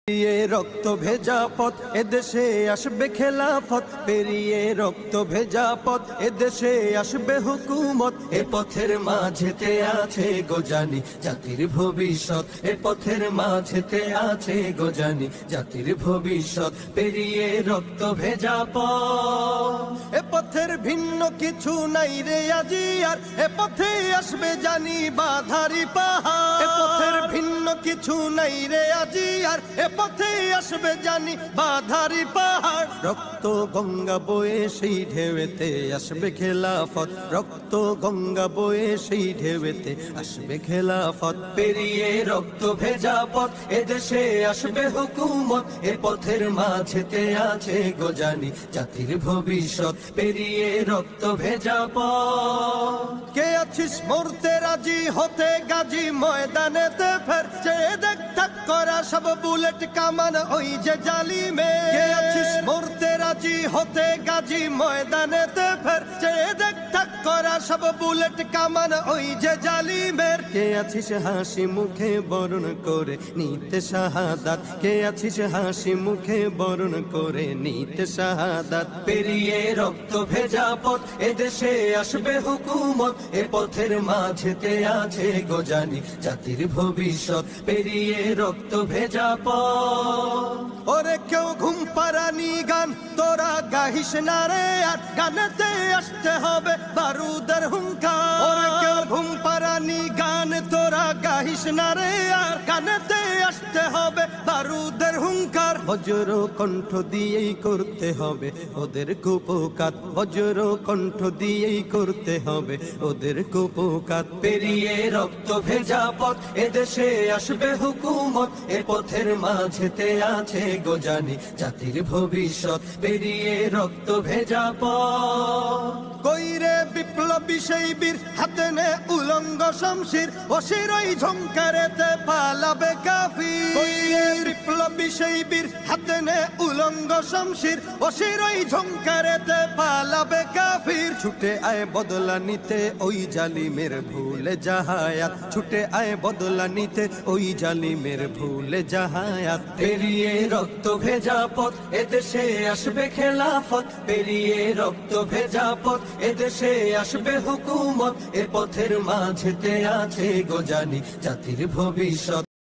পেরিয়ে রক্ত ভেজা পথ এদেশে আসবে খেলাফত, পেরিয়ে রক্ত ভেজা পথ এদেশে আসবে হুকুমত। এ পথের মাঝেতে আছে গোজানি জাতির ভবিষ্যৎ, এ পথের মাঝেতে আছে গোজানি জাতির ভবিষ্যৎ। পেরিয়ে রক্ত ভেজা পথ, এ পথের ভিন্ন কিছু নাই রে আজি আর, এ পথে আসবে জানি বাধারি পাহাড়। এ পথের ভিন্ন কিছু নাই রে আজি আর, এ পথে আসবে জানি বাধারি পাহাড়। রক্ত গঙ্গা বয়ে সেই ঢেউতে আসবে খেলাফত, রক্ত গঙ্গা বয়ে সেই ঢেউতে আসবে খেলাফত। পেরিয়ে রক্ত ভেজা পথ এদেশে আসবে হুকুমত, এ পথের মাঝেতে আছে গোজানি জাতির ভবিষ্যৎ। পেরিয়ে রক্ত ভেজা পথ, কে আছিস মরতে রাজি হতে গাজী ময়দানেতে ফের, চেয়ে দেখ তাক করা সব বুলেট কামান ওই যে জালিমে। কে আছিস মরতে রাজি হতে গাজী ময়দানেতে ফের, চেয়ে দেখ তাক করা সব বুলেট কামান ওই যে জালিমের। কে আছিস হাসি মুখে বরণ করে নিতে শাহাদাত, কে আছিস হাসি মুখে বরণ করে নিতে শাহাদাত। পেরিয়ে রক্ত ভেজা পথ এদেশে আসবে হুকুমত, এ পথের মাঝেতে আছে গোজানি জাতির ভবিষ্যৎ। পেরিয়ে রক্ত ভেজা পথ, ওরে কেউ ঘুম পাড়ানি গান তোরা গাহিস না রে আর, গানেতে আসতে হবে বারুদের হুঙ্কার। ওরে কেউ ঘুম পাড়ানি গান তোরা গাহিস না রে আর, গানেতে আসতে হবে বারুদের হুঙ্কার। বজ্র কণ্ঠ দিয়েই করতে হবে ওদের কুপকাত, বজ্র কণ্ঠ দিয়েই করতে হবে ওদের কুপকাত। পেরিয়ে রক্ত ভেজা পথ এদেশে আসবে হুকুমত, এ পথের মাঝেতে আছে গোজানি জাতির ভবিষ্যৎ। পেরিয়ে রক্ত ভেজা পথ, কইরে বিপ্লবী সেই বীর হাতে নে উলঙ্গ শমশির, অশিরই ঝংকারেতে পালাবে কাফির। কইরে বিপ্লবী সেই বীর হাতে নে উলঙ্গ শমশির, অশিরই ঝংকারেতে পালাবে কাফির। ছুটে আয় বদলা নিতে ওই জালিমের ভুলে জাহায়াত, ছুটে আয় বদলা নিতে ওই জালিমের ভুলে জাহায়াত। পেরিয়ে রক্ত ভেজা পথ এদেশে আসবে খেলাফত, পেরিয়ে রক্ত ভেজা পথ এদেশে আসবে হুকুমত, এ পথের মাঝেতে আছে গোজানি জাতির ভবিষ্যৎ।